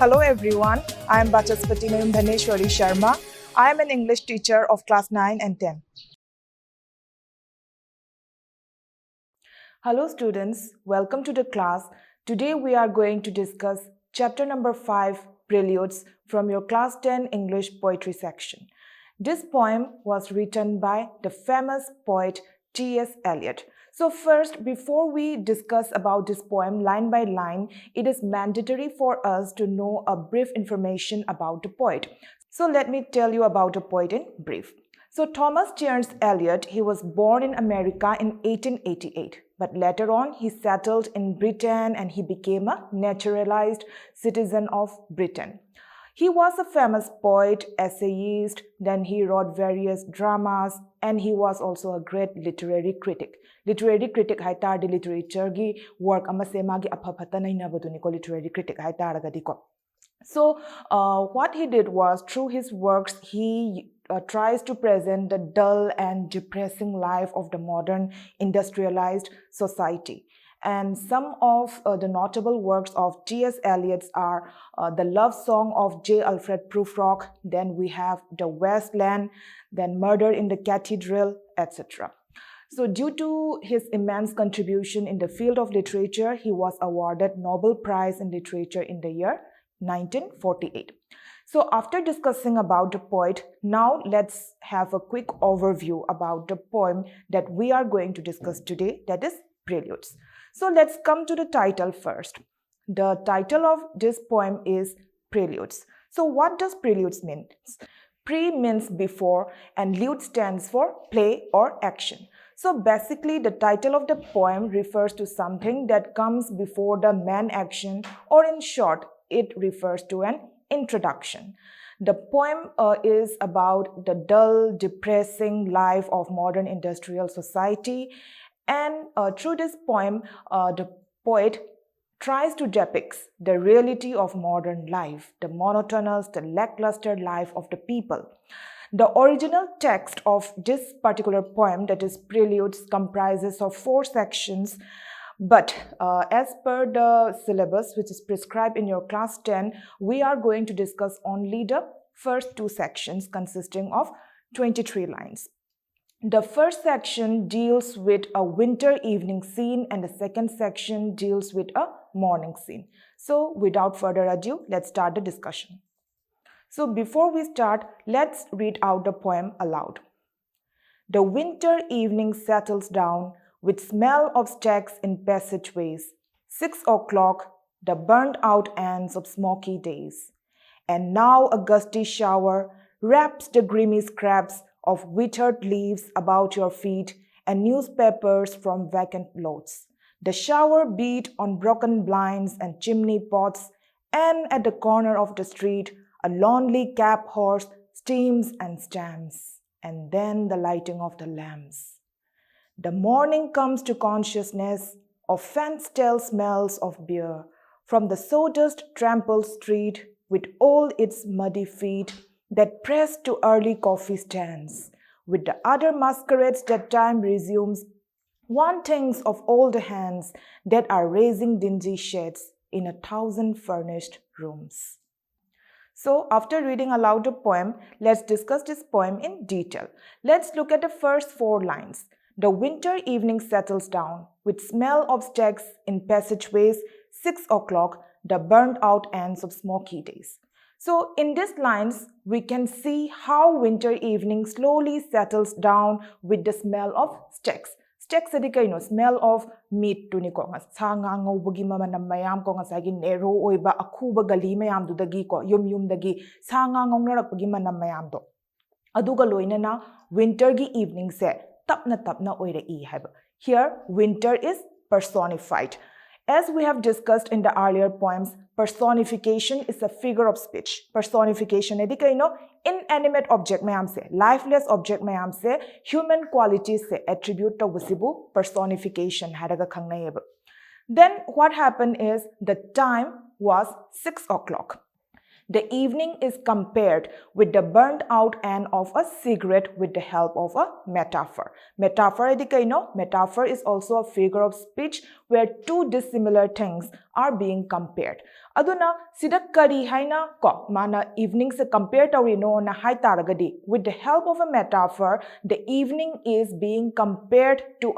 Hello everyone, I am Bachaspati Dhaneshwari Sharma. I am an English teacher of class 9 and 10. Hello students, welcome to the class. Today we are going to discuss chapter number 5, Preludes, from your class 10 English poetry section. This poem was written by the famous poet T.S. Eliot. So first, before we discuss about this poem line by line, it is mandatory for us to know a brief information about the poet. So let me tell you about the poet in brief. So Thomas Stearns Eliot, he was born in America in 1888, but later on he settled in Britain and he became a naturalized citizen of Britain. He was a famous poet, essayist, then he wrote various dramas, and he was also a great literary critic. Literary critic haitard literature gi work amase magi aphaphata nainabaduni ko literary critic haitard ko. So what he did was, through his works, he tries to present the dull and depressing life of the modern industrialized society. And some of the notable works of T.S. Eliot are the love song of J. Alfred Prufrock, then we have The Wasteland, then Murder in the Cathedral, etc. So due to his immense contribution in the field of literature, he was awarded Nobel Prize in Literature in the year 1948. So after discussing about the poet, now let's have a quick overview about the poem that we are going to discuss today, that is Preludes. So let's come to the title first. The title of this poem is Preludes. So what does Preludes mean? Pre means before and lude stands for play or action. So basically the title of the poem refers to something that comes before the main action, or in short, it refers to an introduction. The poem is about the dull, depressing life of modern industrial society, and through this poem, the poet tries to depict the reality of modern life, the monotonous, the lackluster life of the people. The original text of this particular poem, that is Preludes, comprises of 4 sections, but as per the syllabus which is prescribed in your class 10, we are going to discuss only the first 2 sections consisting of 23 lines. The first section deals with a winter evening scene and the second section deals with a morning scene. So without further ado, let's start the discussion. So before we start, let's read out the poem aloud. The winter evening settles down with smell of stacks in passageways. 6 o'clock, the burnt-out ends of smoky days. And now a gusty shower wraps the grimy scraps of withered leaves about your feet and newspapers from vacant lots. The shower beat on broken blinds and chimney pots, and at the corner of the street, a lonely cab horse steams and stamps, and then the lighting of the lamps. The morning comes to consciousness of faint-stale smells of beer from the sawdust-trampled street with all its muddy feet that press to early coffee stands. With the other masquerades that time resumes, one thinks of all the hands that are raising dingy shades in 1,000 furnished rooms. So after reading aloud the poem, let's discuss this poem in detail. Let's look at the first 4 lines. The winter evening settles down with smell of stacks in passageways, 6 o'clock, the burnt out ends of smoky days. So in these lines, we can see how winter evening slowly settles down with the smell of stacks. Stacks adi kaino smell of meat to ni ko nga sa nga ngawbagi mamanam mayam ko nga sagi nero oiba akuba gali mayam du dagi ko yum dagi sa nga ngawnarakpagi manam mayam do. Aduga loinana winter gi evening se tapna oire I haiba. Here winter is personified. As we have discussed in the earlier poems, personification is a figure of speech. Personification edi kaino inanimate object mayam se, lifeless object mayam se, human qualities se attribute to visible personification haraga khangnayeba. Then what happened is the time was 6 o'clock. The evening is compared with the burnt out end of a cigarette with the help of a metaphor. Metaphor Metaphor is also a figure of speech where two dissimilar things are being compared. Aduna sida kari haina ko mana evening se compare tawino na hai taragadi with the help of a metaphor the evening is being compared to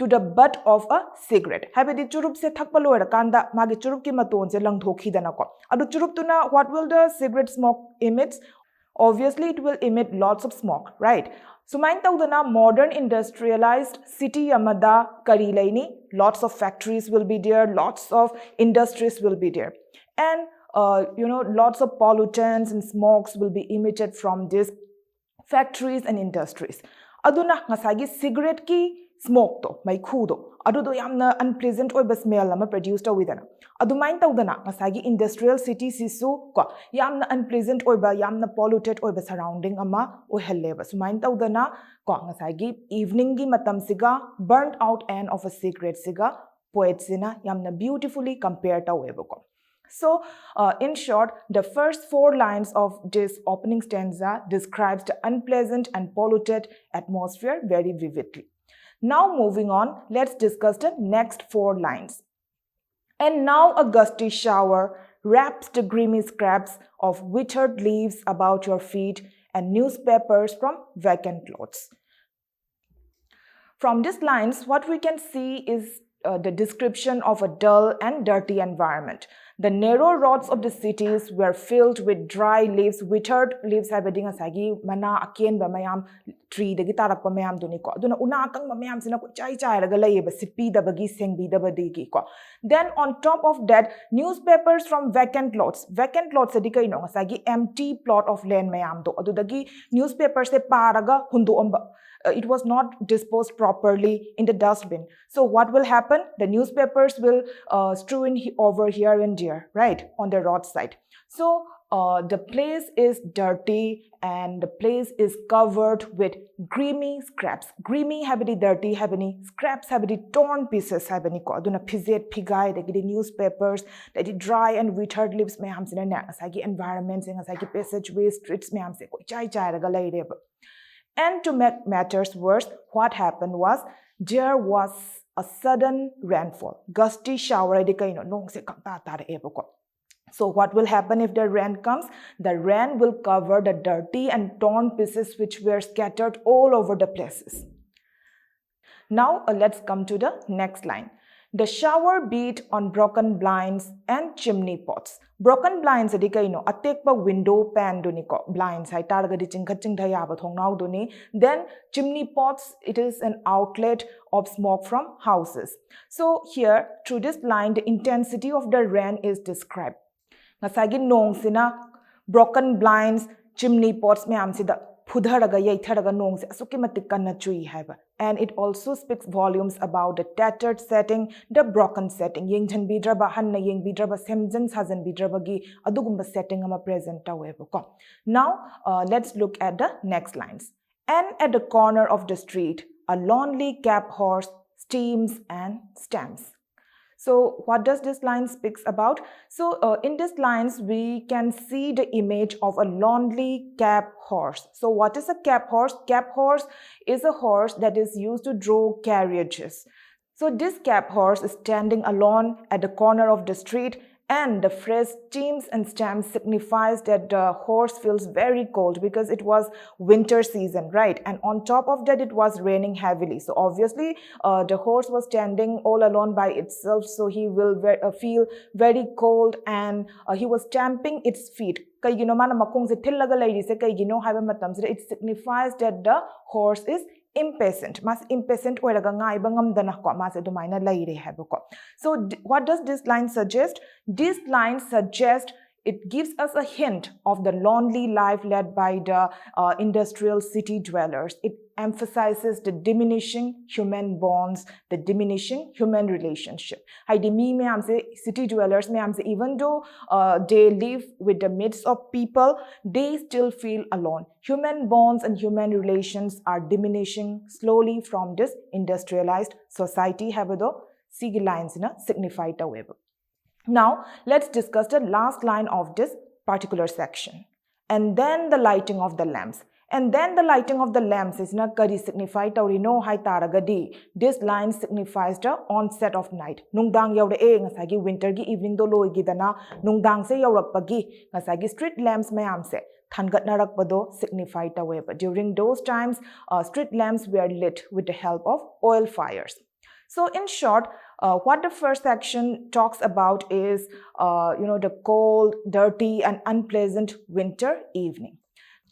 the butt of a cigarette. Habedi churup se thakpa loirakanda magi churup ki maton se langthokidana ko. Adu churup tuna what will the cigarette smoke emit? Obviously it will emit lots of smoke, right? Sumain taudana modern industrialized city amada kari laini, lots of factories will be there, lots of industries will be there. And lots of pollutants and smokes will be emitted from these factories and industries. Aduna ngasagi cigarette ki smoke to mai khu do adu do yamna unpleasant oiba smell ama produce to widana adu main tawdana ngasagi industrial city sisu ko yamna unpleasant oiba yamna polluted oiba surrounding ama ohelleba sumain tawdana ko ngasagi evening gi matam siga burnt out end of a cigarette siga poet sina yamna beautifully compare taweba ko. So, in short, the first 4 lines of this opening stanza describes the unpleasant and polluted atmosphere very vividly. Now moving on, let's discuss the next 4 lines. And now a gusty shower wraps the grimy scraps of withered leaves about your feet and newspapers from vacant clothes. From these lines, what we can see is the description of a dull and dirty environment. The narrow roads of the cities were filled with dry leaves, withered leaves habeding asagi mana aken ba mayam tree dagi tarak pa mayam duni ko aduna una kang ba mayam sina ko chai chai raga lai ba sipi da bagi sengbi da badigi ko. Then on top of that, newspapers from vacant lots adi kai no asagi empty plot of land mayam do adudagi newspapers se paraga hundu amba. It was not disposed properly in the dustbin. So what will happen? The newspapers will strew in over here and there, right, on the roadside. So the place is dirty and the place is covered with grimy scraps. Grimy habidi dirty habini scraps habidi torn pieces habini ko aduna pizet pigai the newspapers that dry and withered leaves me hamsina na asagi environments and asagi passageways streets me hamse ko chai chai raga lai reba. And to make matters worse, what happened was there was a sudden rainfall. Gusty shower. So what will happen if the rain comes? The rain will cover the dirty and torn pieces which were scattered all over the places. Now let's come to the next line. The shower beat on broken blinds and chimney pots. Broken blinds adi kaino atekpa window pan duni ko blinds hai targa di chingkhat chingthaya ba thongnau duni. Then chimney pots, it is an outlet of smoke from houses. So here through this line the intensity of the rain is described. Ngasagi nong sina broken blinds chimney pots mayam sida phudharaga yaitharaga nong se asuki matik kanna chui haiba. And it also speaks volumes about the tattered setting, the broken setting. Yengchan bidraba hanna yeng bidraba semjan sajan bidraba gi adugumba setting ama present taweba ko. Now let's look at the next lines. And at the corner of the street, a lonely cab horse steams and stamps. So what does this line speaks about? So in these lines, we can see the image of a lonely cab horse. So what is a cab horse? Cab horse is a horse that is used to draw carriages. So this cab horse is standing alone at the corner of the street, and the phrase steams and stamps signifies that the horse feels very cold because it was winter season, right? And on top of that, it was raining heavily. So obviously, the horse was standing all alone by itself, so he will feel very cold, and he was stamping its feet. It signifies that the horse is impatient. Mas impatient oiraga ngaiba ngamdana ko mas adumaina laire haiba ko. So what does this line suggest? This line suggests, it gives us a hint of the lonely life led by the industrial city dwellers. It emphasizes the diminishing human bonds, the diminishing human relationship. City dwellers, even though they live with the midst of people, they still feel alone. Human bonds and human relations are diminishing slowly from this industrialized society. Sigi lines signify the web. Now, let's discuss the last line of this particular section. And then the lighting of the lamps. And then the lighting of the lamps is not kari signify taurino hai taragadi. This line signifies the onset of night. Nungdang yaura ngasagi winter gi evening do loy gidana nungdang se yaurakpagi ngasagi street lamps mayam se thangatnarakpado signify taweba. During those times, street lamps were lit with the help of oil fires. So in short, what the first section talks about is, the cold, dirty, and unpleasant winter evening.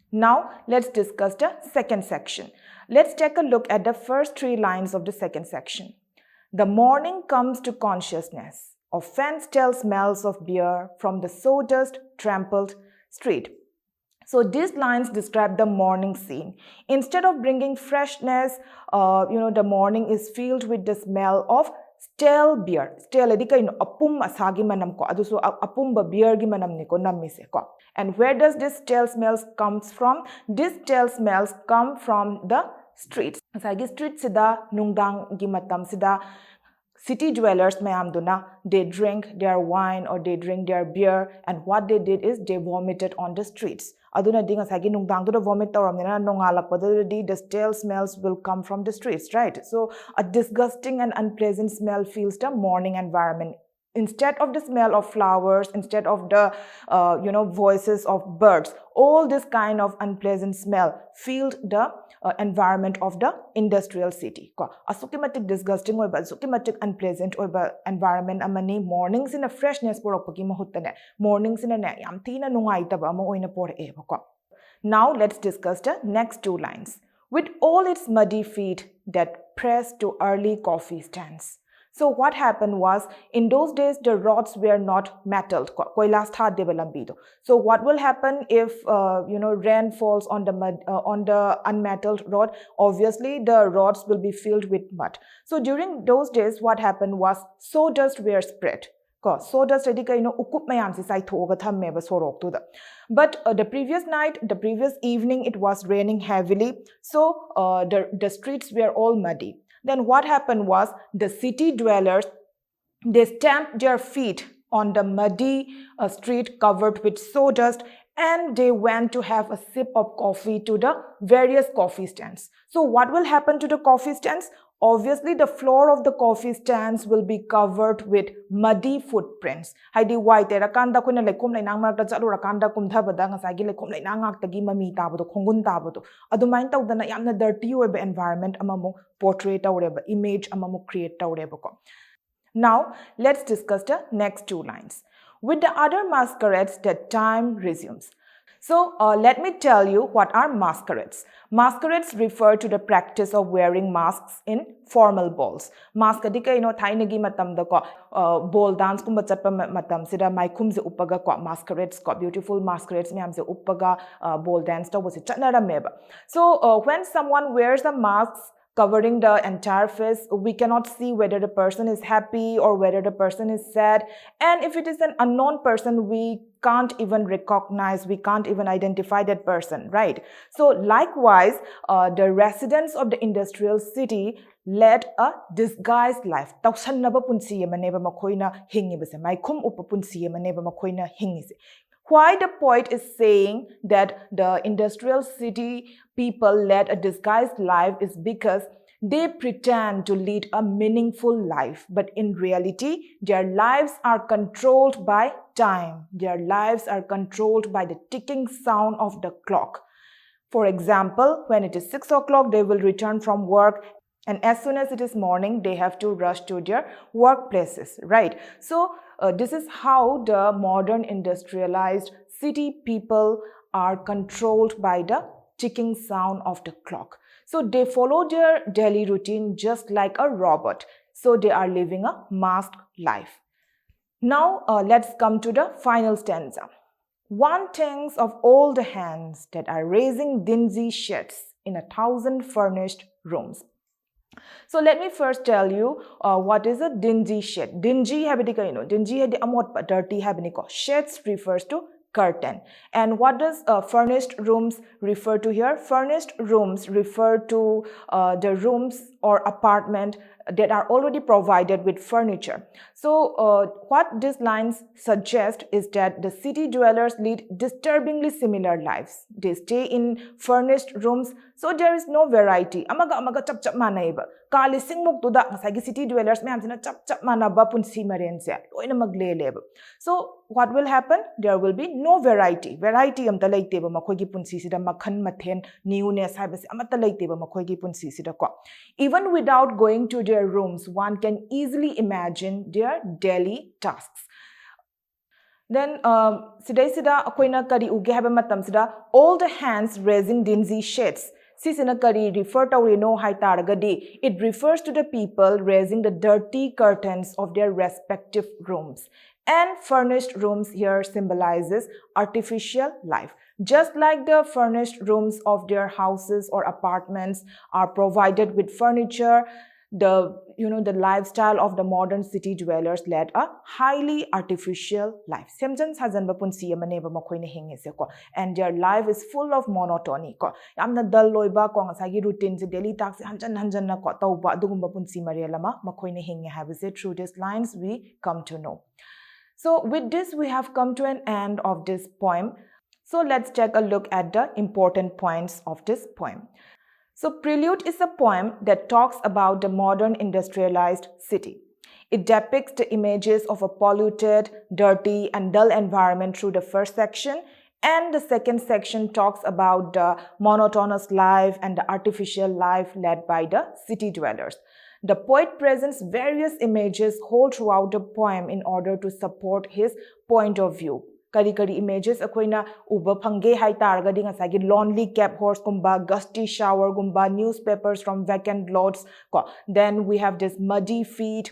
Now, let's discuss the second section. Let's take a look at the first 3 lines of the second section. The morning comes to consciousness of faint-stale smells of beer from the sawdust-trampled street. So these lines describe the morning scene. Instead of bringing freshness, the morning is filled with the smell of stale beer. Stale edika apum asagi manam ko aduso apumba beer gi manam niko namise ko. And where does this stale smells comes from? These stale smells come from the streets. Asagi street sida nungdang gi matam sida city dwellers mayamduna, they drink their wine or they drink their beer, and what they did is they vomited on the streets. Aduna dinga sagi nungdang do vomit tawramnena nongalakpadadi the stale smells will come from the streets, right? So a disgusting and unpleasant smell fills the morning environment. Instead of the smell of flowers, instead of the voices of birds, all this kind of unpleasant smell filled the environment of the industrial city. Asukimatic disgusting or asukimatic unpleasant or environment amani mornings in a freshness porokpagi mahutane mornings in a yam thina nungaitaba ama oina por eba ko. Now let's discuss the next 2 lines. With all its muddy feet that pressed to early coffee stands. So what happened was, in those days, the roads were not metalled. So what will happen if, rain falls on the mud, on the unmetalled road? Obviously, the roads will be filled with mud. So during those days, what happened was, sawdust were spread. Sawdust ukup mayam si sai thoga thammeba sorok tu da. But the previous night, the previous evening, it was raining heavily. So the streets were all muddy. Then what happened was, the city dwellers, they stamped their feet on the muddy street covered with sawdust, and they went to have a sip of coffee to the various coffee stands. So what will happen to the coffee stands? Obviously, the floor of the coffee stands will be covered with muddy footprints. Haidi white rakanda kuna lekum lai nang marakta chalu rakanda kumtha bada ngasagi lekum lai nang aktagi mami tabado khongun tabado adumain tawdana yamna dirty oiba environment amamu portray tawreba image amamu create tawreba ko. Now let's discuss the next 2 lines. With the other masquerades, the time resumes. So let me tell you what are masquerades. Masquerades refer to the practice of wearing masks in formal balls. Mask adika thainagi matam da ko ball dance kumba chatpa matam sida maikhum se upaga ko masquerades ko beautiful masquerades myam se upaga ball dance to was chatnara meba. So when someone wears a mask covering the entire face, we cannot see whether the person is happy or whether the person is sad. And if it is an unknown person, we can't even recognize, we can't even identify that person, right? So likewise, the residents of the industrial city led a disguised life. Why the poet is saying that the industrial city people led a disguised life is because they pretend to lead a meaningful life, but in reality, their lives are controlled by time. Their lives are controlled by the ticking sound of the clock. For example, when it is 6 o'clock, they will return from work, and as soon as it is morning, they have to rush to their workplaces, right? So this is how the modern industrialized city people are controlled by the ticking sound of the clock. So they follow their daily routine just like a robot. So they are living a masked life. Now let's come to the final stanza. One thinks of all the hands that are raising dingy sheds in 1,000 furnished rooms. So let me first tell you what is a dingy shed. Dingy habidika, dingy hadi amot pa dirty habiniko. Sheds refers to curtain. And what does furnished rooms refer to here? Furnished rooms refer to the rooms or apartment that are already provided with furniture. So what these lines suggest is that the city dwellers lead disturbingly similar lives. They stay in furnished rooms, so there is no variety. Amaga chap chap manaiba. Kali singmuk to da ngasagi city dwellers mayam sina chap chap manaba punsi marense. Loina magleleba. So what will happen? There will be no variety. Variety amta laiteba makogi punsi sida makhan mathen newness habase amata laiteba makogi punsi sida ko. Even without going to their rooms, one can easily imagine their daily tasks. Then, sidai sida akoina kari uge haba matam sida all the hands raising dingy shades. Sisina kari refer to no hai targadi. It refers to the people raising the dirty curtains of their respective rooms. And furnished rooms here symbolizes artificial life. Just like the furnished rooms of their houses or apartments are provided with furniture, the lifestyle of the modern city dwellers led a highly artificial life. And their life is full of monotony. Yamna dull loiba ko ngasagi routine se daily tasks hanjan na ko tawba adugumba punsi marialama makoine hinge habise. Through these lines we come to know. So with this we have come to an end of this poem. So let's take a look at the important points of this poem. So Prelude is a poem that talks about the modern industrialized city. It depicts the images of a polluted, dirty and dull environment through the first section, and the second section talks about the monotonous life and the artificial life led by the city dwellers. The poet presents various images whole throughout the poem in order to support his point of view. Kari images akoina uba phange hai targadi ngasagi lonely cab horse gumba, gusty shower gumba, newspapers from vacant lots ko. Then we have this muddy feet.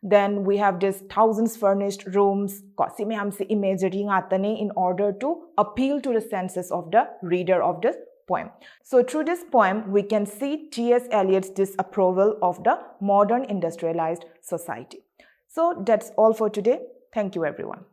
Then we have this thousands furnished rooms ko. Sime hamse imagery ngatane in order to appeal to the senses of the reader of this poem. So through this poem we can see T.S. Eliot's disapproval of the modern industrialized society. So that's all for today. Thank you everyone.